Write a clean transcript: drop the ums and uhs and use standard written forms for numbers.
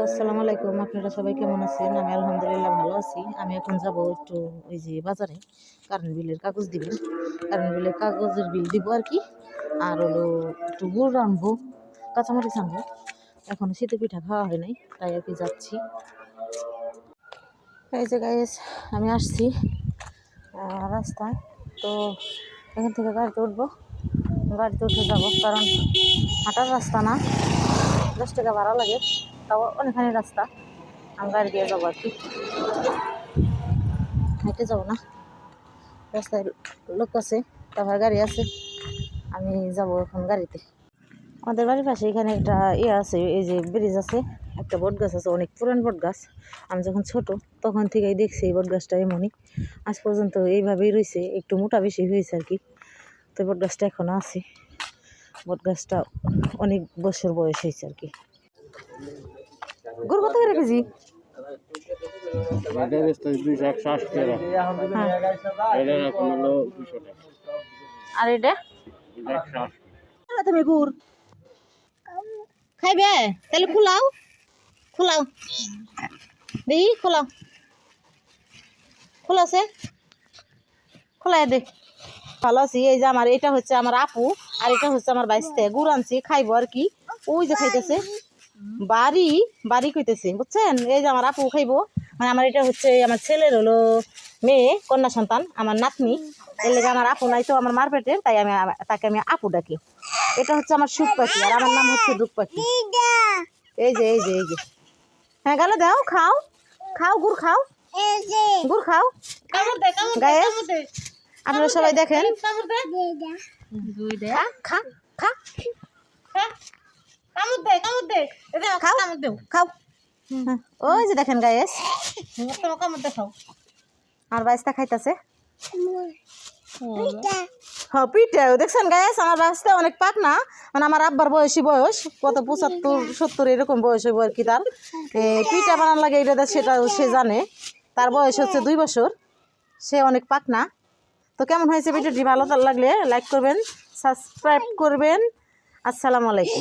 আসসালামু আলাইকুম। আপনারা সবাই কেমন আছেন? আমি আলহামদুলিল্লাহ ভালো আছি। আমি এখন যাব একটু ওই যে বাজারে কারেন্ট বিলের কাগজ দিবেন। কারেন্ট বিলের কাগজের বিল দিব আর কি। আর হলো একটু গুড় আনবো, কাঁচামরিচ আনবো। এখন শীতে পিঠা খাওয়া হয় নাই, তাই আর কি যাচ্ছি। এই যে গাইস, আমি আসছি রাস্তায়। তো এখান থেকে গাড়িতে উঠবো, গাড়িতে উঠে যাবো, কারণ হাঁটার রাস্তা না, 10 টাকা ভাড়া লাগে, তাও অনেকখানি রাস্তা। আমি গাড়ি দিয়ে যাবো আর কি, হেঁটে যাবো না। রাস্তায় লোক আছে, তারপর গাড়ি আছে, আমি যাবো এখন গাড়িতে। আমাদের বাড়ির পাশে এখানে একটা আছে, এই যে ব্রিজ আছে, একটা বট গাছ আছে, অনেক পুরান বট গাছ। আমি যখন ছোট তখন থেকেই দেখছি এই বট গাছটা এমনই, আজ পর্যন্ত এইভাবেই রয়েছে, একটু মোটা বেশি হয়েছে আর কি। তো বট গাছটা এখনো আছে, বট গাছটা অনেক বছর বয়স হয়েছে আর কি। গরু কত করে কেজি? আর এটা তুমি গুড় খাইবে? তাহলে খোলাও, খোলাও দেখি, খোলাও, খোলাছে, খোলাই দে। ভালো আছি। এই যে আমার এটা হচ্ছে আমার আপু, আর এটা হচ্ছে আমার বাইস্তে। গুড় আনছি, খাইবো আর কি। ওই যে খাইতেছে, বাড়ি বাড়ি কইতেছে, বুঝছেন? এই যে আমার আপু খাইবো, মানে আমার এটা হচ্ছে আমার ছেলের হলো মেয়ে, কন্যা সন্তান, আমার নাতনি। এর লেগে আমার আপু নাই তো, আমার মার পেটের, তাই আমি তাকে আমি আপু ডাকি। এটা হচ্ছে আমার সুখ পাখি, আর আমার নাম হচ্ছে দুঃখ পাখি। এই যে এই যে এই যে, হ্যাঁ গালে দাও, খাও খাও, গুড় খাও, গুড় খাও। গায়ে আপনারা সবাই দেখেন, খা খা খাও। ওই যে দেখেন গায়েস, আর বাইস্তা খাইতেছে। হ্যাঁ পিঠাও দেখছেন গায়েস, আমার বাইস্তা অনেক পাক না, মানে আমার আব্বার বয়সী বয়স, কত 75-70 এরকম বয়স হইব আর কি। তার পিঠা বানান লাগে এটা সেটা সে জানে, তার বয়স হচ্ছে 2 বছর, সে অনেক পাক না। তো কেমন হয়েছে ভিডিওটি? ভালো লাগলে লাইক করবেন, সাবস্ক্রাইব করবেন। আসসালামু আলাইকুম।